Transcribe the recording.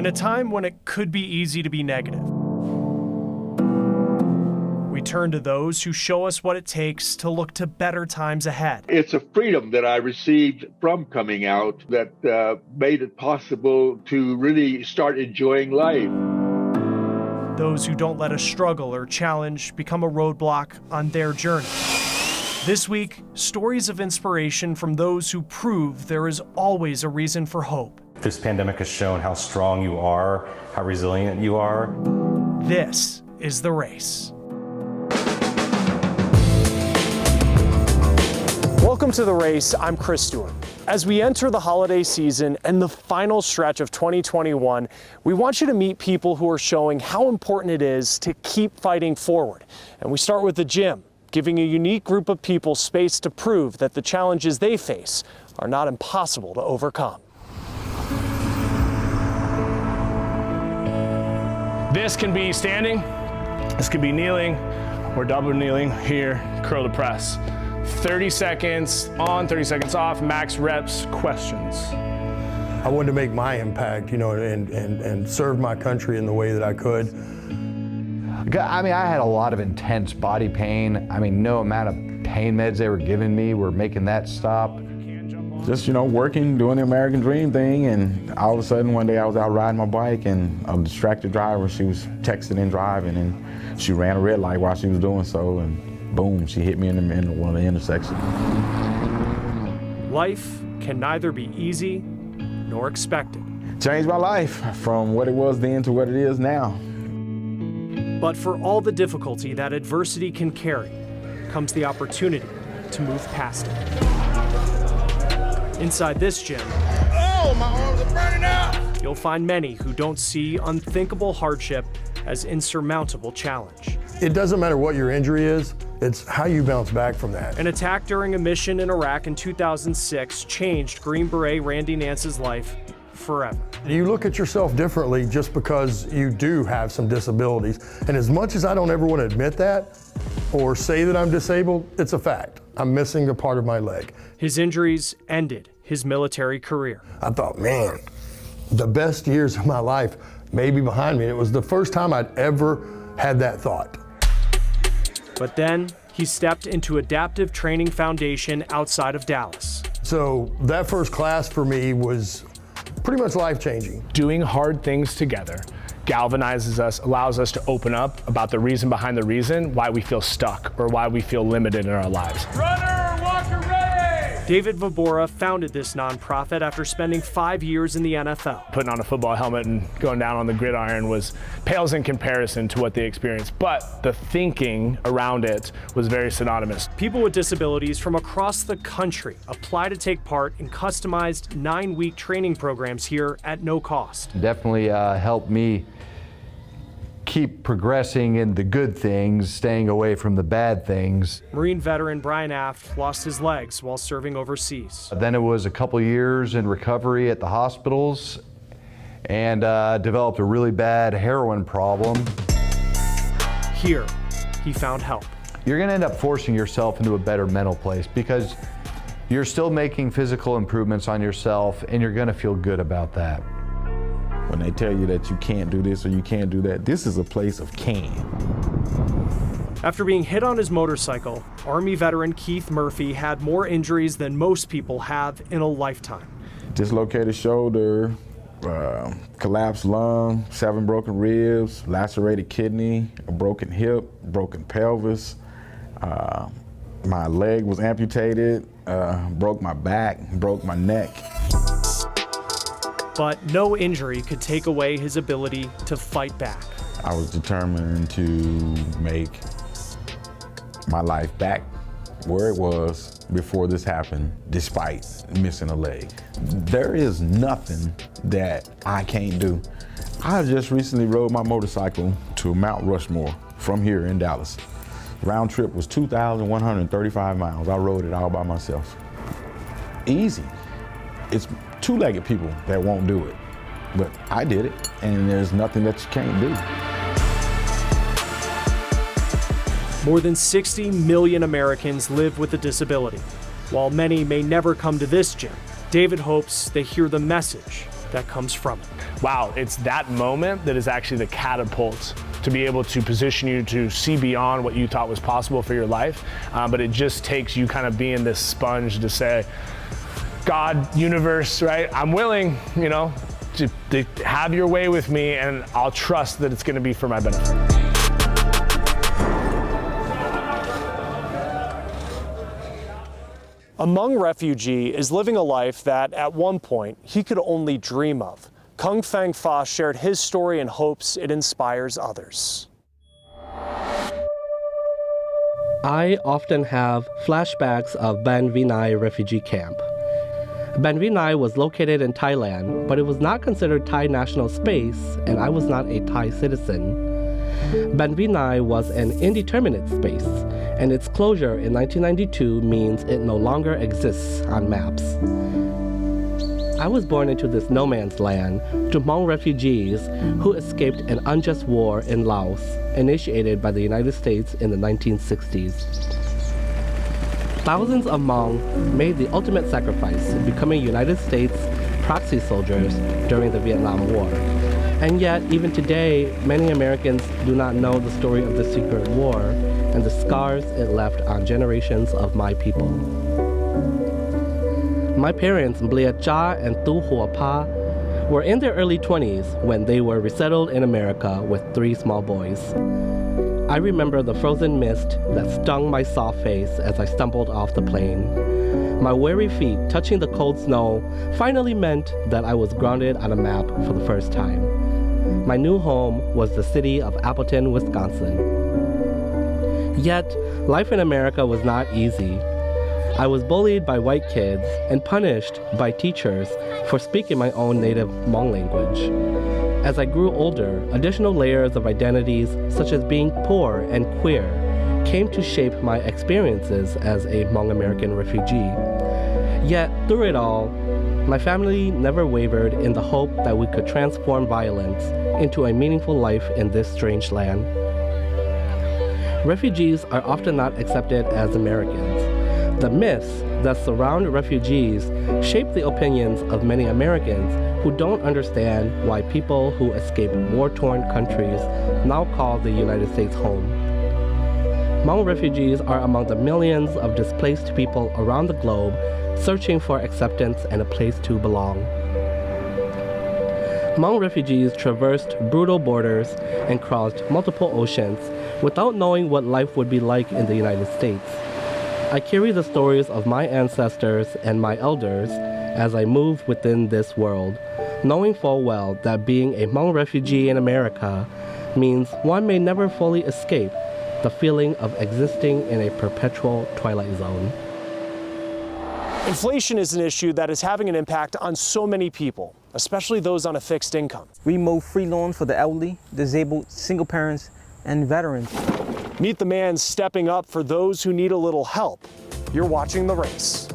in a time when it could be easy to be negative. We turn to those who show us what it takes to look to better times ahead. It's a freedom that I received from coming out that made it possible to really start enjoying life. Those who don't let a struggle or challenge become a roadblock on their journey. This week, stories of inspiration from those who prove there is always a reason for hope. This pandemic has shown how strong you are, how resilient you are. This is The Race. Welcome to The Race. I'm Chris Stewart. As we enter the holiday season and the final stretch of 2021, we want you to meet people who are showing how important it is to keep fighting forward. And we start with the gym, giving a unique group of people space to prove that the challenges they face are not impossible to overcome. This can be standing, this can be kneeling, or double kneeling here, curl to press. 30 seconds on, 30 seconds off, max reps, questions. I wanted to make my impact, and serve my country in the way that I could. I mean, I had a lot of intense body pain. I mean, no amount of pain meds they were giving me were making that stop. Just, working, doing the American Dream thing, and all of a sudden one day I was out riding my bike and a distracted driver, she was texting and driving, and she ran a red light while she was doing so, and boom, she hit me in one of the intersections. Life can neither be easy nor expected. Changed my life from what it was then to what it is now. But for all the difficulty that adversity can carry, comes the opportunity to move past it. Inside this gym, oh, my arms are burning out! You'll find many who don't see unthinkable hardship as insurmountable challenge. It doesn't matter what your injury is, it's how you bounce back from that. An attack during a mission in Iraq in 2006 changed Green Beret Randy Nance's life forever. You look at yourself differently just because you do have some disabilities. And as much as I don't ever want to admit that or say that I'm disabled, it's a fact. I'm missing a part of my leg. His injuries ended his military career. I thought, man, the best years of my life may be behind me. It was the first time I'd ever had that thought. But then he stepped into Adaptive Training Foundation outside of Dallas. So that first class for me was pretty much life-changing. Doing hard things together galvanizes us, allows us to open up about the reason behind the reason why we feel stuck or why we feel limited in our lives. Runner, walker ready! David Vobora founded this nonprofit after spending 5 years in the NFL. Putting on a football helmet and going down on the gridiron pales in comparison to what they experienced, but the thinking around it was very synonymous. People with disabilities from across the country apply to take part in customized 9-week training programs here at no cost. Definitely helped me keep progressing in the good things, staying away from the bad things. Marine veteran Brian Aft lost his legs while serving overseas. Then it was a couple years in recovery at the hospitals and developed a really bad heroin problem. Here, he found help. You're gonna end up forcing yourself into a better mental place because you're still making physical improvements on yourself and you're gonna feel good about that. When they tell you that you can't do this or you can't do that, this is a place of can. After being hit on his motorcycle, Army veteran Keith Murphy had more injuries than most people have in a lifetime. Dislocated shoulder, collapsed lung, 7 broken ribs, lacerated kidney, a broken hip, broken pelvis. My leg was amputated, broke my back, broke my neck. But no injury could take away his ability to fight back. I was determined to make my life back where it was before this happened, despite missing a leg. There is nothing that I can't do. I just recently rode my motorcycle to Mount Rushmore from here in Dallas. Round trip was 2,135 miles. I rode it all by myself. Easy. It's two-legged people that won't do it, but I did it, and there's nothing that you can't do. More than 60 million Americans live with a disability. While many may never come to this gym, David hopes they hear the message that comes from it. Wow, it's that moment that is actually the catapult to be able to position you to see beyond what you thought was possible for your life. But it just takes you kind of being this sponge to say, God, universe, right? I'm willing, you know, to have your way with me, and I'll trust that it's going to be for my benefit. A Hmong refugee is living a life that, at one point, he could only dream of. Kung Feng Fa shared his story and hopes it inspires others. I often have flashbacks of Ban Vinai refugee camp. Ban Vinai was located in Thailand, but it was not considered Thai national space, and I was not a Thai citizen. Ban Vinai was an indeterminate space, and its closure in 1992 means it no longer exists on maps. I was born into this no man's land to Hmong refugees who escaped an unjust war in Laos, initiated by the United States in the 1960s. Thousands of Hmong made the ultimate sacrifice, becoming United States proxy soldiers during the Vietnam War. And yet, even today, many Americans do not know the story of the secret war and the scars it left on generations of my people. My parents, Mblia Cha and Tu Hua Pa, were in their early 20s when they were resettled in America with 3 small boys. I remember the frozen mist that stung my soft face as I stumbled off the plane. My weary feet touching the cold snow finally meant that I was grounded on a map for the first time. My new home was the city of Appleton, Wisconsin. Yet, life in America was not easy. I was bullied by white kids and punished by teachers for speaking my own native Hmong language. As I grew older, additional layers of identities, such as being poor and queer, came to shape my experiences as a Hmong American refugee. Yet, through it all, my family never wavered in the hope that we could transform violence into a meaningful life in this strange land. Refugees are often not accepted as Americans. The myths that surround refugees shape the opinions of many Americans who don't understand why people who escape war-torn countries now call the United States home. Hmong refugees are among the millions of displaced people around the globe searching for acceptance and a place to belong. Hmong refugees traversed brutal borders and crossed multiple oceans without knowing what life would be like in the United States. I carry the stories of my ancestors and my elders as I move within this world, knowing full well that being a Hmong refugee in America means one may never fully escape the feeling of existing in a perpetual twilight zone. Inflation is an issue that is having an impact on so many people, especially those on a fixed income. Remote free loans for the elderly, disabled, single parents, and veterans. Meet the man stepping up for those who need a little help. You're watching The Race.